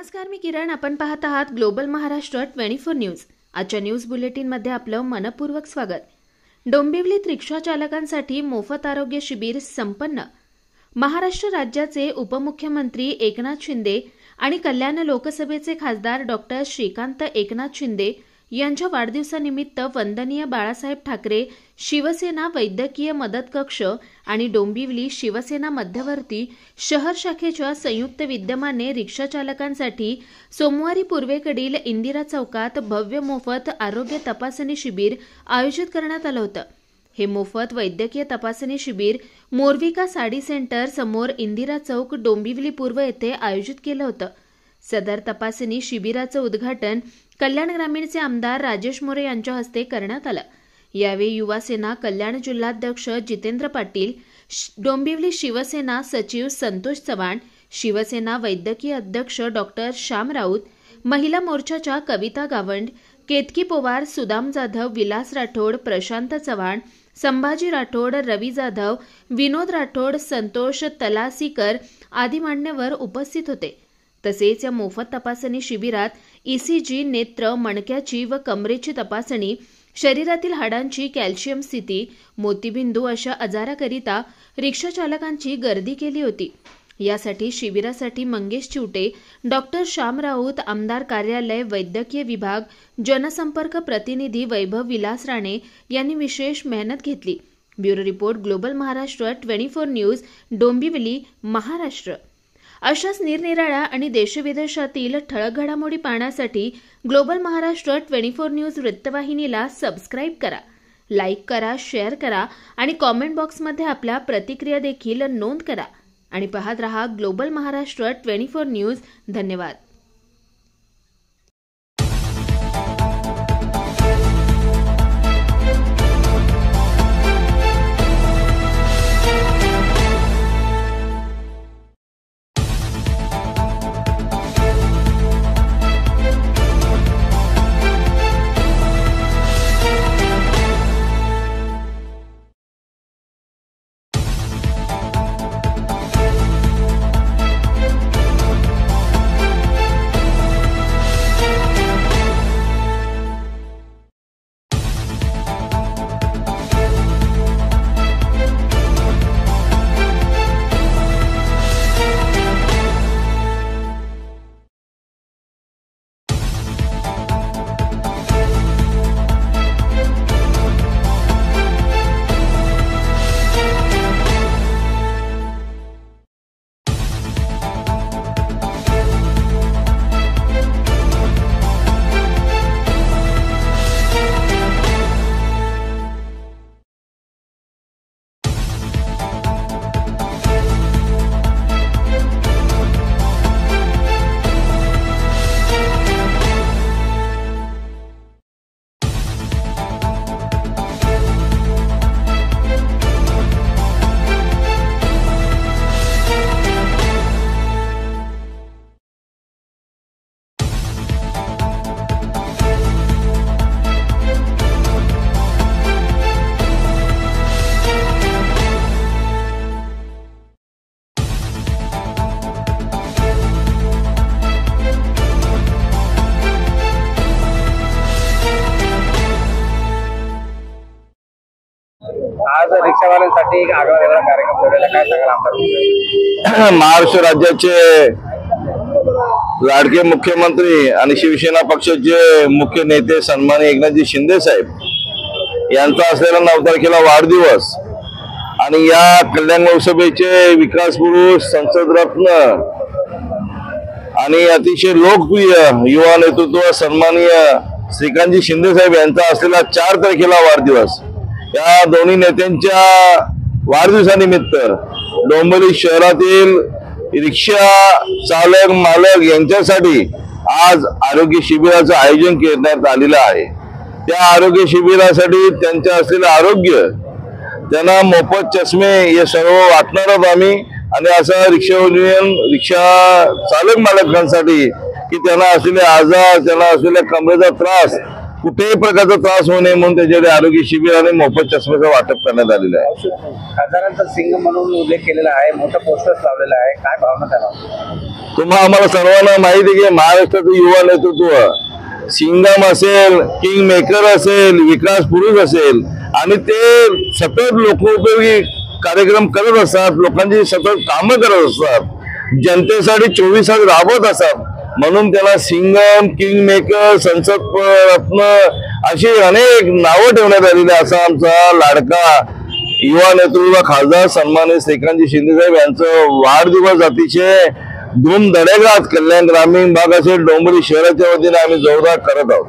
नमस्कार, मी किरण. आपण पाहत आहात ग्लोबल महाराष्ट्र 24 न्यूज. आजच्या न्यूज बुलेटिनमध्ये आपलं मनपूर्वक स्वागत. डोंबिवलीत रिक्षा चालकांसाठी मोफत आरोग्य शिबिर संपन्न. महाराष्ट्र राज्याचे उपमुख्यमंत्री एकनाथ शिंदे आणि कल्याण लोकसभेचे खासदार डॉक्टर श्रीकांत एकनाथ शिंदे यांच्या वाढदिवसानिमित्त वंदनीय बाळासाहेब ठाकरे शिवसेना वैद्यकीय मदत कक्ष आणि डोंबिवली शिवसेना मध्यवर्ती शहर शाखेच्या संयुक्त विद्यमाने रिक्षा चालकांसाठी सोमवारी पूर्वेकडील इंदिरा चौकात भव्य मोफत आरोग्य तपासणी शिबिर आयोजित करण्यात आलं होतं. हे मोफत वैद्यकीय तपासणी शिबिर मोरविका साडी सेंटर समोर इंदिरा चौक डोंबिवली पूर्व येथे आयोजित केलं होतं. सदर तपासणी शिबिराचं उद्घाटन कल्याण ग्रामीणचे आमदार राजेश मोरे यांच्या हस्ते करण्यात आलं. यावेळी युवासेना कल्याण जिल्हाध्यक्ष जितेंद्र पाटील, डोंबिवली शिवसेना सचिव संतोष चव्हाण, शिवसेना वैद्यकीय अध्यक्ष डॉक्टर श्याम राऊत, महिला मोर्चाच्या कविता गावंड, केतकी पवार, सुदाम जाधव, विलास राठोड, प्रशांत चव्हाण, संभाजी राठोड, रवी जाधव, विनोद राठोड, संतोष तलासीकर आदी मान्यवर उपस्थित होते. तसेच या मोफत तपासणी शिबिरात ईसीजी, नेत्र, मणक्याची व कमरेची तपासणी, शरीरातील हाडांची कॅल्शियम स्थिती, मोतीबिंदू अशा आजाराकरिता रिक्षा चालकांची गर्दी केली होती. यासाठी शिबिरासाठी मंगेश चिवटे, डॉक्टर श्याम राऊत, आमदार कार्यालय, वैद्यकीय विभाग, जनसंपर्क प्रतिनिधी वैभव विलास राणे यांनी विशेष मेहनत घेतली. Bureau report, global Maharashtra 24 news, Dombivli, Maharashtra. अशाच निरनिराळ्या आणि देशविदेशातील ठळक घडामोडी पाहण्यासाठी ग्लोबल महाराष्ट्र 24 न्यूज वृत्तवाहिनीला सबस्क्राईब करा, लाईक करा, शेअर करा आणि कॉमेंट बॉक्समध्ये आपल्या प्रतिक्रिया देखील नोंद करा आणि पाहत रहा ग्लोबल महाराष्ट्र 24 न्यूज. धन्यवाद. आज रिक्षावाल्यांसाठी एक आगळा वेगळा कार्यक्रम ठेवलेला, काय सांगाल आमदार? महाराष्ट्र राज्याचे लाडके मुख्यमंत्री आणि शिवसेना पक्षाचे मुख्य नेते सन्माननीय एकनाथजी शिंदे साहेब यांचा असलेला 9 तारखेला वाढदिवस आणि या कल्याण लोकसभेचे विकास पुरुष, संसद रत्न आणि अतिशय लोकप्रिय युवा नेतृत्व सन्माननीय श्रीकांतजी शिंदे साहेब यांचा असलेला 4 तारखेला वाढदिवस. या दोन्ही नेत्यांच्या वाढदिवसानिमित्त डोंबिवली शहरातील रिक्षा चालक मालक यांच्यासाठी आज आरोग्य शिबिराचं आयोजन करण्यात आलेलं आहे. त्या आरोग्य शिबिरासाठी त्यांच्या असलेलं आरोग्य, त्यांना मोफत चष्मे हे सर्व वाटणार आहोत आम्ही. आणि असं रिक्षा चालक मालकांसाठी की त्यांना असलेले आजार, त्यांना असलेल्या कमरेचा त्रास कुठेही प्रकारचा त्रास होऊ नये म्हणून त्याच्याकडे आरोग्य शिबिर आणि मोफत चष्म्याचं वाटप करण्यात आलेलं आहे. खासदारांचा सिंग म्हणून उल्लेख केलेला आहे, मोठं पोस्टर्स लावलेलं आहे, काय भावना त्याला? आम्हाला सर्वांना माहिती आहे की महाराष्ट्राचं युवा नेतृत्व सिंगम असेल, किंग मेकर असेल, विकास पुरुष असेल आणि ते सतत लोकोपयोगी कार्यक्रम करत असतात, लोकांची सतत कामं करत असतात, जनतेसाठी 24 तास राबत असतात. म्हणून त्याला सिंगम, किंग मेकर, संसद रत्न अशी अनेक नावं ठेवण्यात आलेली. असा आमचा लाडका युवा नेतृत्व खासदार सन्माननीय श्रीकांतजी शिंदे साहेब यांचं वाढदिवस अतिशय धूमधडाक्यात कल्याण ग्रामीण भाग असेल, डोंबिवली शहराच्या वतीने आम्ही जोरदार करत आहोत.